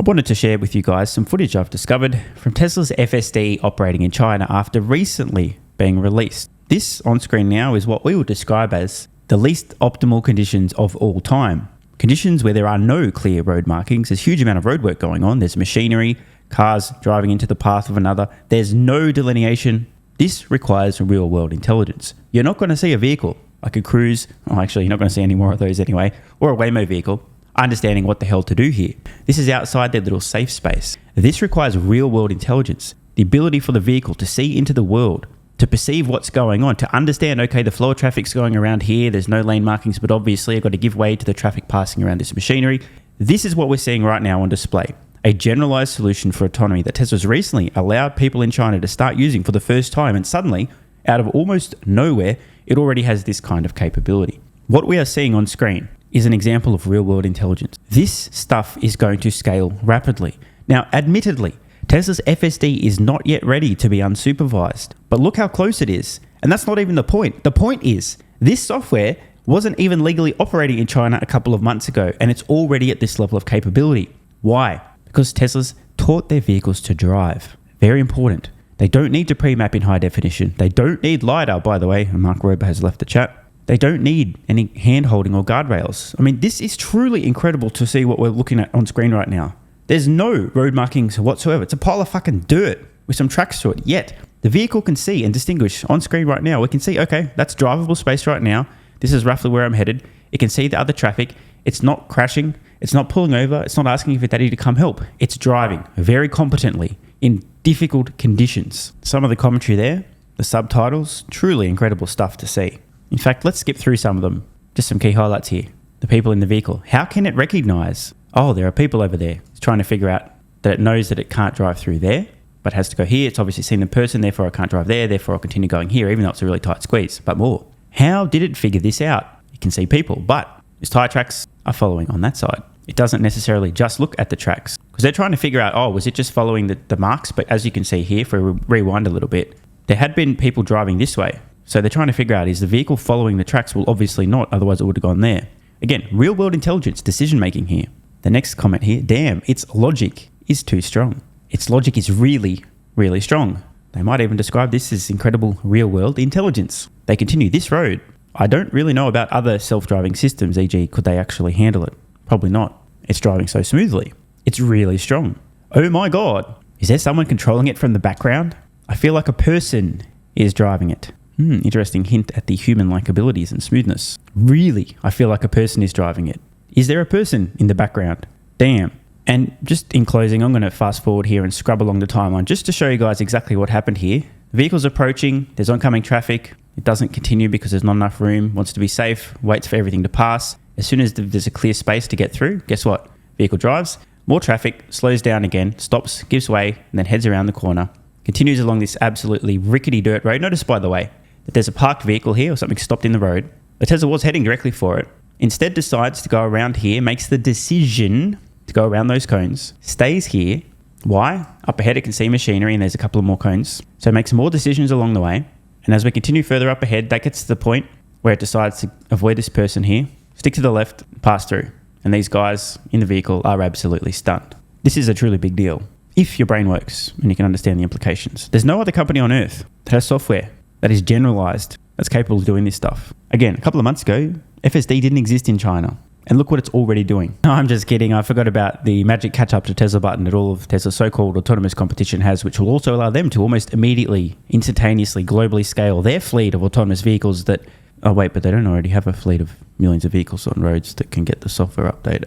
wanted to share with you guys some footage I've discovered from Tesla's FSD operating in China after recently being released. This on screen now is what we would describe as the least optimal conditions of all time. Conditions where there are no clear road markings, there's a huge amount of roadwork going on, there's machinery, cars driving into the path of another, there's no delineation. This requires real world intelligence. You're not going to see a vehicle like a Cruise, actually you're not going to see any more of those anyway, or a Waymo vehicle, understanding what the hell to do here. This is outside their little safe space. This requires real world intelligence, the ability for the vehicle to see into the world, to perceive what's going on, to understand, okay, the flow of traffic's going around here, there's no lane markings, but obviously I've got to give way to the traffic passing around this machinery. This is what we're seeing right now on display. A generalized solution for autonomy that Tesla's recently allowed people in China to start using for the first time, and suddenly, out of almost nowhere, it already has this kind of capability. What we are seeing on screen is an example of real-world intelligence. This stuff is going to scale rapidly. Now, admittedly, Tesla's FSD is not yet ready to be unsupervised, but look how close it is. And that's not even the point. The point is, this software wasn't even legally operating in China a couple of months ago, and it's already at this level of capability. Why? Because Tesla's taught their vehicles to drive. Very important. They don't need to pre-map in high definition. They don't need LiDAR, by the way, and Mark Rober has left the chat. They don't need any hand-holding or guardrails. I mean, this is truly incredible to see what we're looking at on screen right now. There's no road markings whatsoever. It's a pile of fucking dirt with some tracks to it. Yet, the vehicle can see and distinguish on screen right now. We can see, okay, that's drivable space right now. This is roughly where I'm headed. It can see the other traffic. It's not crashing. It's not pulling over. It's not asking for daddy to come help. It's driving very competently in difficult conditions. Some of the commentary there, the subtitles, truly incredible stuff to see. In fact, let's skip through some of them. Just some key highlights here. The people in the vehicle. How can it recognize, oh, there are people over there? It's trying to figure out that it knows that it can't drive through there, but has to go here. It's obviously seen the person, therefore I can't drive there, therefore I'll continue going here, even though it's a really tight squeeze, but more. How did it figure this out? It can see people, but its tire tracks are following on that side. It doesn't necessarily just look at the tracks, because they're trying to figure out, oh, was it just following the marks? But as you can see here, if we rewind a little bit, there had been people driving this way. So they're trying to figure out, is the vehicle following the tracks? Well, obviously not, otherwise it would have gone there. Again, real world intelligence, decision making here. The next comment here, damn, its logic is too strong. Its logic is really, really strong. They might even describe this as incredible real world intelligence. They continue, this road, I don't really know about other self-driving systems, e.g. could they actually handle it? Probably not. It's driving so smoothly. It's really strong. Oh my God, is there someone controlling it from the background? I feel like a person is driving it. Interesting hint at the human-like abilities and smoothness. Really, I feel like a person is driving it. Is there a person in the background? Damn. And just in closing, I'm going to fast forward here and scrub along the timeline just to show you guys exactly what happened here. The vehicle's approaching, there's oncoming traffic. It doesn't continue because there's not enough room, wants to be safe, waits for everything to pass. As soon as there's a clear space to get through, guess what? Vehicle drives, more traffic, slows down again, stops, gives way, and then heads around the corner. Continues along this absolutely rickety dirt road. Notice, by the way, that there's a parked vehicle here or something stopped in the road. The Tesla was heading directly for it. Instead decides to go around here, makes the decision to go around those cones, stays here. Why? Up ahead it can see machinery and there's a couple of more cones. So it makes more decisions along the way. And as we continue further up ahead, that gets to the point where it decides to avoid this person here, stick to the left, pass through. And these guys in the vehicle are absolutely stunned. This is a truly big deal. If your brain works and you can understand the implications. There's no other company on earth that has software that is generalized, that's capable of doing this stuff. Again, a couple of months ago, FSD didn't exist in China. And look what it's already doing. No, I'm just kidding. I forgot about the magic catch up to Tesla button that all of Tesla's so-called autonomous competition has, which will also allow them to almost immediately, instantaneously, globally scale their fleet of autonomous vehicles that... Oh, wait, but they don't already have a fleet of millions of vehicles on roads that can get the software update.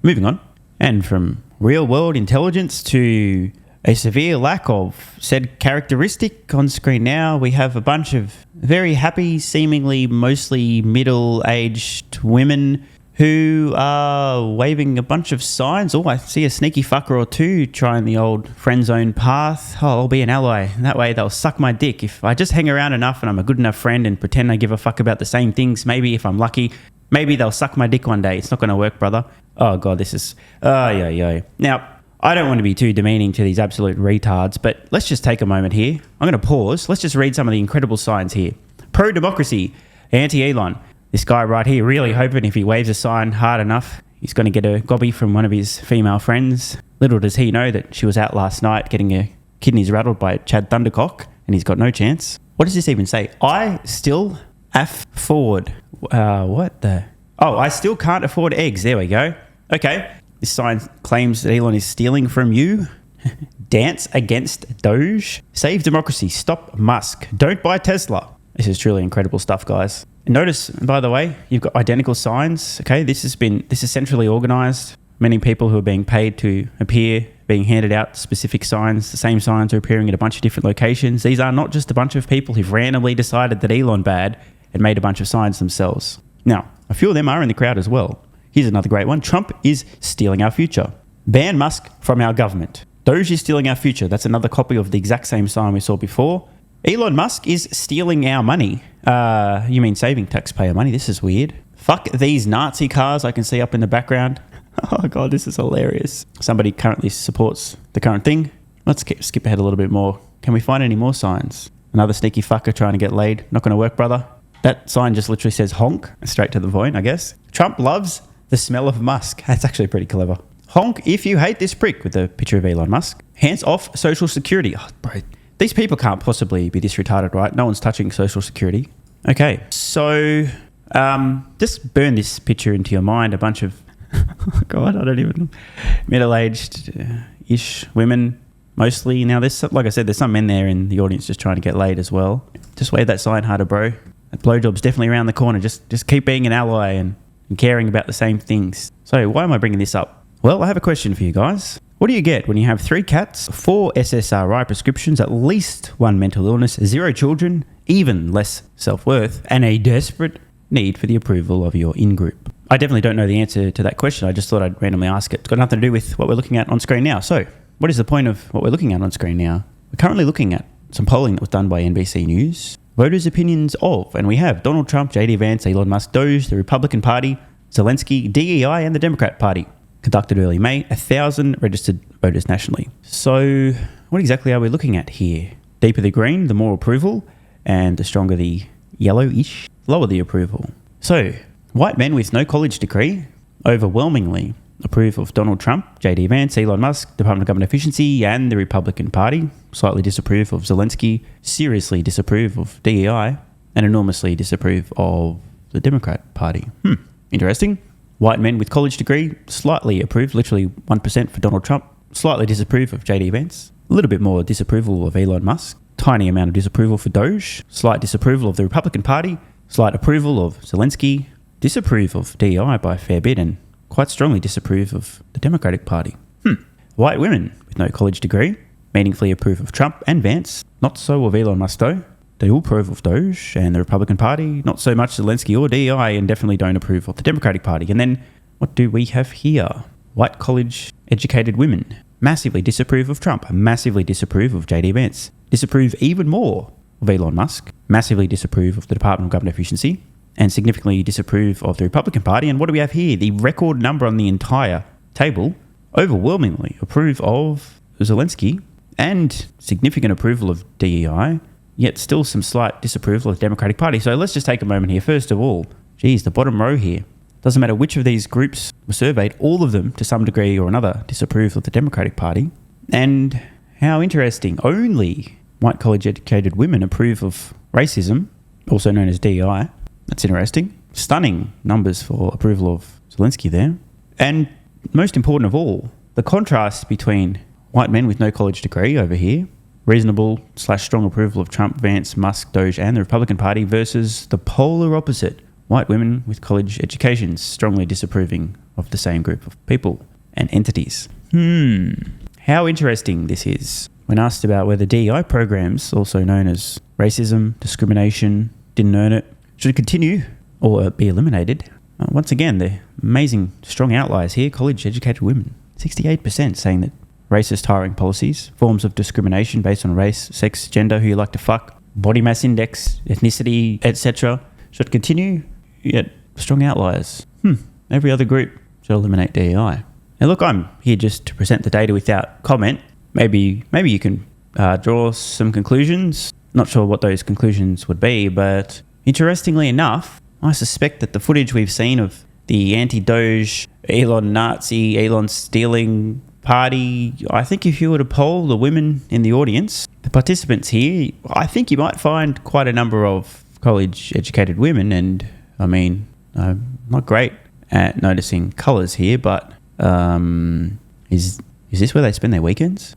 Moving on. And from real-world intelligence to a severe lack of said characteristic on screen now, we have a bunch of very happy, seemingly mostly middle-aged women who are waving a bunch of signs. Oh, I see a sneaky fucker or two trying the old friend zone path. Oh, I'll be an ally. And that way they'll suck my dick. If I just hang around enough and I'm a good enough friend and pretend I give a fuck about the same things, maybe if I'm lucky, maybe they'll suck my dick one day. It's not going to work, brother. Oh, God, this is... Now, I don't want to be too demeaning to these absolute retards, but let's just take a moment here. I'm going to pause. Let's just read some of the incredible signs here. Pro-democracy, anti-Elon. This guy right here really hoping if he waves a sign hard enough, he's going to get a gobby from one of his female friends. Little does he know that she was out last night getting her kidneys rattled by Chad Thundercock, and he's got no chance. What does this even say? I still afford... what the... Oh, I still can't afford eggs. There we go. Okay. This sign claims that Elon is stealing from you. Dance against Doge. Save democracy. Stop Musk. Don't buy Tesla. This is truly incredible stuff, guys. And notice, by the way, you've got identical signs. Okay, this is centrally organized. Many people who are being paid to appear, being handed out specific signs. The same signs are appearing at a bunch of different locations. These are not just a bunch of people who've randomly decided that Elon bad and made a bunch of signs themselves. Now, a few of them are in the crowd as well. Here's another great one. Trump is stealing our future. Ban Musk from our government. Doge is stealing our future. That's another copy of the exact same sign we saw before. Elon Musk is stealing our money. You mean saving taxpayer money? This is weird. Fuck these Nazi cars I can see up in the background. Oh God, this is hilarious. Somebody currently supports the current thing. Let's skip ahead a little bit more. Can we find any more signs? Another sneaky fucker trying to get laid. Not going to work, brother. That sign just literally says honk. Straight to the point, I guess. Trump loves the smell of Musk. That's actually pretty clever. Honk if you hate this prick, with a picture of Elon Musk. Hands off Social Security. Oh, bro. These people can't possibly be this retarded, right? No one's touching Social Security. Okay, so just burn this picture into your mind. A bunch of, oh God, I don't even know, middle-aged-ish women, mostly. Now, like I said, there's some men there in the audience just trying to get laid as well. Just wave that sign harder, bro. That blowjob's definitely around the corner. Just keep being an ally and caring about the same things. So why am I bringing this up? Well, I have a question for you guys. What do you get when you have 3 cats, 4 SSRI prescriptions, at least 1 mental illness, 0 children, even less self-worth, and a desperate need for the approval of your in-group? I definitely don't know the answer to that question. I just thought I'd randomly ask it. It's got nothing to do with what we're looking at on screen now. So, what is the point of what we're looking at on screen now? We're currently looking at some polling that was done by NBC News. Voters' opinions of, and we have Donald Trump, JD Vance, Elon Musk, Doge, the Republican Party, Zelensky, DEI, and the Democrat Party. Conducted early May, 1,000 registered voters nationally. So what exactly are we looking at here? Deeper the green, the more approval, and the stronger the yellowish, lower the approval. So white men with no college degree overwhelmingly approve of Donald Trump, JD Vance, Elon Musk, Department of Government Efficiency, and the Republican Party. Slightly disapprove of Zelensky, seriously disapprove of DEI, and enormously disapprove of the Democrat Party. Interesting. White men with college degree slightly approve, literally 1% for Donald Trump, slightly disapprove of JD Vance, a little bit more disapproval of Elon Musk, tiny amount of disapproval for Doge, slight disapproval of the Republican Party, slight approval of Zelensky, disapprove of DEI by a fair bit, and quite strongly disapprove of the Democratic Party. White women with no college degree meaningfully approve of Trump and Vance, not so of Elon Musk though. They all approve of Doge and the Republican Party, not so much Zelensky or DEI, and definitely don't approve of the Democratic Party. And then what do we have here? White college-educated women massively disapprove of Trump, massively disapprove of JD Vance, disapprove even more of Elon Musk, massively disapprove of the Department of Government Efficiency, and significantly disapprove of the Republican Party. And what do we have here? The record number on the entire table overwhelmingly approve of Zelensky and significant approval of DEI, yet still some slight disapproval of the Democratic Party. So let's just take a moment here. First of all, geez, the bottom row here. Doesn't matter which of these groups were surveyed, all of them, to some degree or another, disapprove of the Democratic Party. And how interesting, only white college-educated women approve of racism, also known as DEI. That's interesting. Stunning numbers for approval of Zelensky there. And most important of all, the contrast between white men with no college degree over here, reasonable/strong approval of Trump, Vance, Musk, Doge, and the Republican Party, versus the polar opposite, white women with college educations strongly disapproving of the same group of people and entities. How interesting this is. When asked about whether DEI programs, also known as racism, discrimination, didn't earn it, should continue or be eliminated, once again, the amazing strong outliers here, college-educated women. 68% saying that racist hiring policies, forms of discrimination based on race, sex, gender, who you like to fuck, body mass index, ethnicity, etc. should continue, yet strong outliers. Every other group should eliminate DEI. Now look, I'm here just to present the data without comment. Maybe you can draw some conclusions. Not sure what those conclusions would be, but interestingly enough, I suspect that the footage we've seen of the anti-Doge, Elon Nazi, Elon stealing party. I think if you were to poll the women in the audience, the participants here, I think you might find quite a number of college-educated women. And I mean, I'm not great at noticing colours here, but is this where they spend their weekends?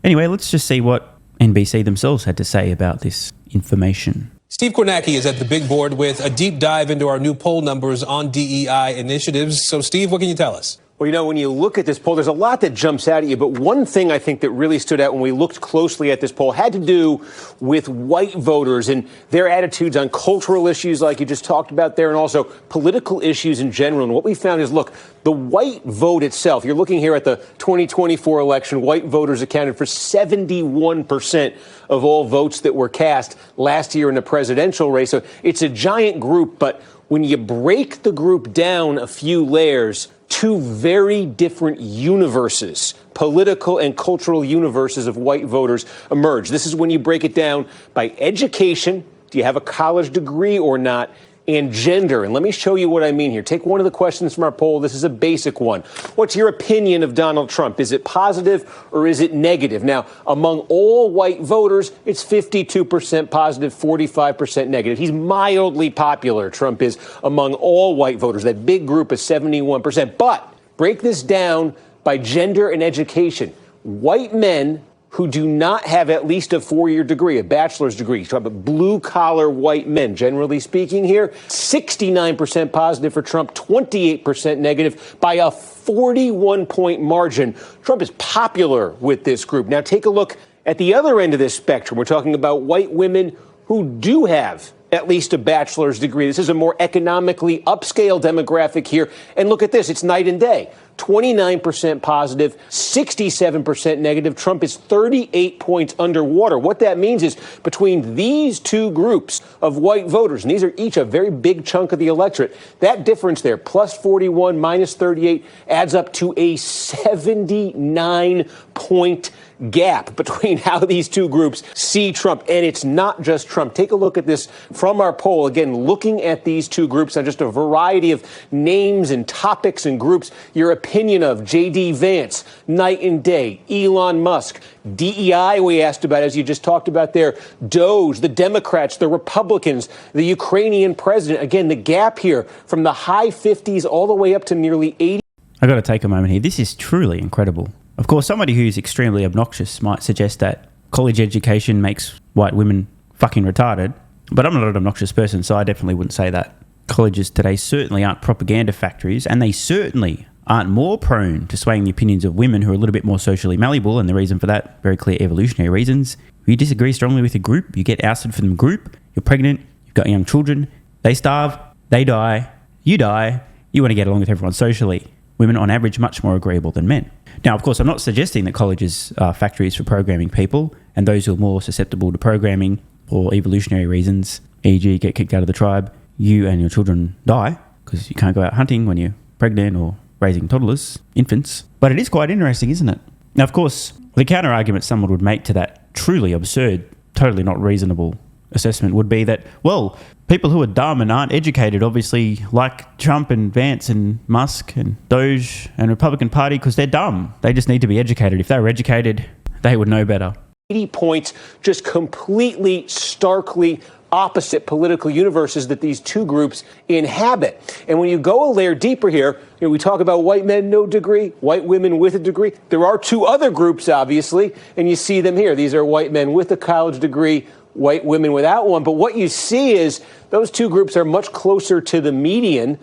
Anyway, let's just see what NBC themselves had to say about this information. Steve Kornacki is at the big board with a deep dive into our new poll numbers on DEI initiatives. So, Steve, what can you tell us? Well, you know, when you look at this poll, there's a lot that jumps out at you. But one thing I think that really stood out when we looked closely at this poll had to do with white voters and their attitudes on cultural issues like you just talked about there, and also political issues in general. And what we found is, look, the white vote itself, you're looking here at the 2024 election, white voters accounted for 71% of all votes that were cast last year in the presidential race. So it's a giant group. But when you break the group down a few layers, two very different universes, political and cultural universes of white voters emerge. This is when you break it down by education. Do you have a college degree or not? And gender. And let me show you what I mean here. Take one of the questions from our poll. This is a basic one. What's your opinion of Donald Trump? Is it positive or is it negative? Now, among all white voters, it's 52% positive, 45% negative. He's mildly popular, Trump is, among all white voters. That big group is 71%. But break this down by gender and education. White men who do not have at least a four-year degree, a bachelor's degree, talk about blue-collar white men, generally speaking here, 69% positive for Trump, 28% negative by a 41-point margin. Trump is popular with this group. Now take a look at the other end of this spectrum. We're talking about white women who do have at least a bachelor's degree. This is a more economically upscale demographic here. And look at this. It's night and day. 29% positive, 67% negative. Trump is 38 points underwater. What that means is between these two groups of white voters, and these are each a very big chunk of the electorate, that difference there, plus 41, minus 38, adds up to a 79-point gap between how these two groups see Trump. And it's not just Trump. Take a look at this from our poll. Again, looking at these two groups on just a variety of names and topics and groups, your opinion of J.D. Vance, night and day, Elon Musk, DEI we asked about, as you just talked about there, Doge, the Democrats, the Republicans, the Ukrainian president. Again, the gap here from the high 50s all the way up to nearly 80. I got to take a moment here. This is truly incredible. Of course, somebody who's extremely obnoxious might suggest that college education makes white women fucking retarded, but I'm not an obnoxious person, so I definitely wouldn't say that. Colleges today certainly aren't propaganda factories, and they certainly aren't more prone to swaying the opinions of women who are a little bit more socially malleable, and the reason for that, very clear evolutionary reasons. If you disagree strongly with a group, you get ousted from the group, you're pregnant, you've got young children, they starve, they die, you want to get along with everyone socially. Women, on average, much more agreeable than men. Now, of course, I'm not suggesting that colleges are factories for programming people, and those who are more susceptible to programming for evolutionary reasons, e.g. get kicked out of the tribe, you and your children die, because you can't go out hunting when you're pregnant or raising toddlers, infants. But it is quite interesting, isn't it? Now, of course, the counter-argument someone would make to that truly absurd, totally not reasonable assessment would be that, well, people who are dumb and aren't educated obviously like Trump and Vance and Musk and Doge and Republican Party because they're dumb. They just need to be educated. If they were educated, they would know better. 80 points, just completely, starkly opposite political universes that these two groups inhabit. And when you go a layer deeper here, we talk about white men, no degree, white women with a degree. There are two other groups, obviously, and you see them here. These are white men with a college degree, white women without one. But what you see is those two groups are much closer to the median.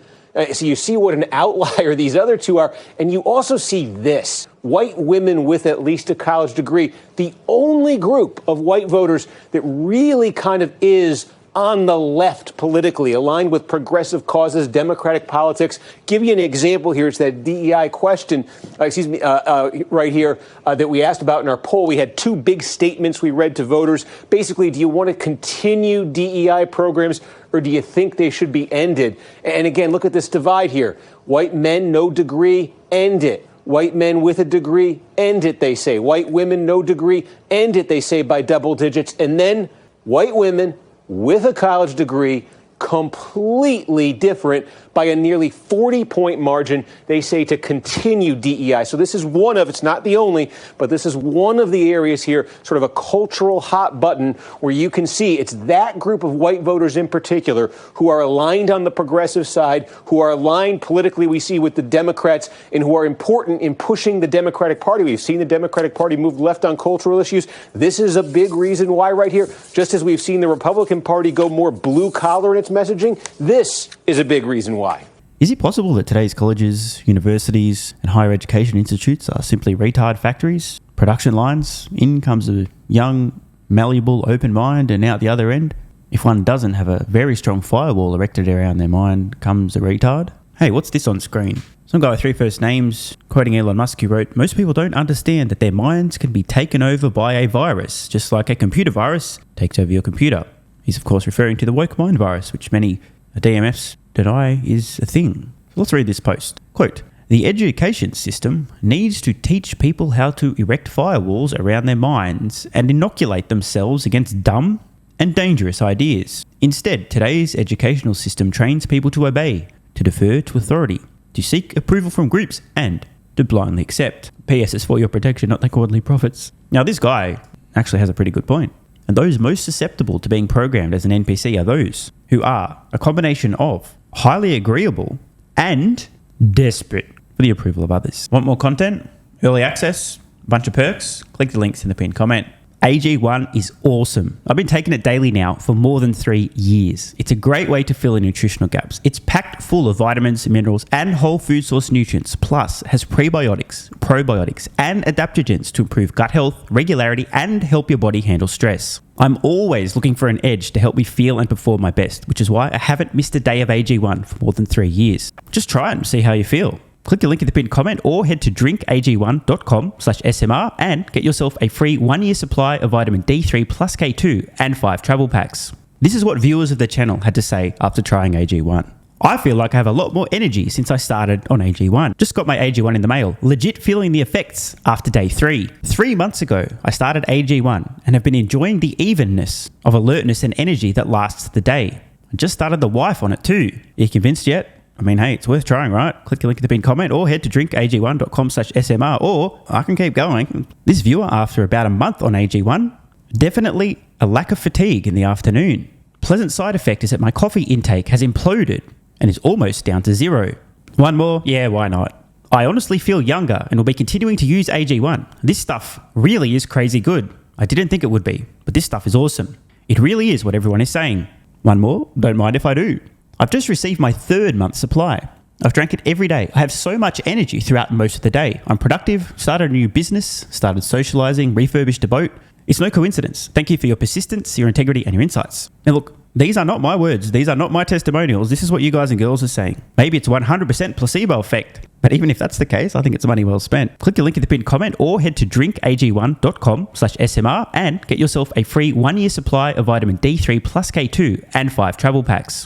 So you see what an outlier these other two are. And you also see this. White women with at least a college degree, the only group of white voters that really kind of is on the left politically, aligned with progressive causes, democratic politics. Give you an example here. It's that DEI question, right here that we asked about in our poll. We had two big statements we read to voters. Basically, do you want to continue DEI programs or do you think they should be ended? And again, look at this divide here. White men, no degree, end it. White men with a degree, end it, they say. White women, no degree, end it, they say, by double digits. And then white women with a college degree, completely different by a nearly 40-point margin, they say, to continue DEI. So this is one of, it's not the only, but this is one of the areas here, sort of a cultural hot button where you can see it's that group of white voters in particular who are aligned on the progressive side, who are aligned politically, we see, with the Democrats, and who are important in pushing the Democratic Party. We've seen the Democratic Party move left on cultural issues. This is a big reason why right here, just as we've seen the Republican Party go more blue collar in its messaging, this is a big reason why. Is it possible that today's colleges, universities, and higher education institutes are simply retard factories, production lines? In comes a young, malleable, open mind, and out the other end, if one doesn't have a very strong firewall erected around their mind, comes a retard? Hey, what's this on screen? Some guy with 3 first names, quoting Elon Musk, who wrote, "Most people don't understand that their minds can be taken over by a virus, just like a computer virus takes over your computer." He's, of course, referring to the woke mind virus, which many DMFs deny is a thing. Let's read this post. Quote, "The education system needs to teach people how to erect firewalls around their minds and inoculate themselves against dumb and dangerous ideas. Instead, today's educational system trains people to obey, to defer to authority, to seek approval from groups, and to blindly accept. PS is for your protection, not the quarterly profits." Now, this guy actually has a pretty good point. And those most susceptible to being programmed as an NPC are those who are a combination of highly agreeable and desperate for the approval of others. Want more content? Early access? A bunch of perks? Click the links in the pinned comment. AG1 is awesome. I've been taking it daily now for more than 3 years. It's a great way to fill in nutritional gaps. It's packed full of vitamins, minerals, and whole food source nutrients, plus has prebiotics, probiotics, and adaptogens to improve gut health, regularity, and help your body handle stress. I'm always looking for an edge to help me feel and perform my best, which is why I haven't missed a day of AG1 for more than 3 years. Just try it and see how you feel. Click the link in the pinned comment or head to drinkag1.com/SMR and get yourself a free 1-year supply of vitamin D3 plus K2 and 5 travel packs. This is what viewers of the channel had to say after trying AG1. "I feel like I have a lot more energy since I started on AG1. Just got my AG1 in the mail. Legit feeling the effects after day 3. 3 months ago, I started AG1 and have been enjoying the evenness of alertness and energy that lasts the day. I just started the wife on it too. Are you convinced yet? I mean, hey, it's worth trying, right? Click the link in the pinned comment or head to drinkag1.com/SMR, or I can keep going. This viewer, after about a month on AG1, definitely a lack of fatigue in the afternoon. Pleasant side effect is that my coffee intake has imploded and is almost down to 0. One more? Yeah, why not? I honestly feel younger and will be continuing to use AG1. This stuff really is crazy good. I didn't think it would be, but this stuff is awesome. It really is what everyone is saying. One more? Don't mind if I do. I've just received my 3rd month supply. I've drank it every day. I have so much energy throughout most of the day. I'm productive, started a new business, started socializing, refurbished a boat. It's no coincidence. Thank you for your persistence, your integrity, and your insights." Now look, these are not my words. These are not my testimonials. This is what you guys and girls are saying. Maybe it's 100% placebo effect. But even if that's the case, I think it's money well spent. Click the link in the pinned comment or head to drinkag1.com/SMR and get yourself a free 1-year supply of vitamin D3 plus K2 and 5 travel packs.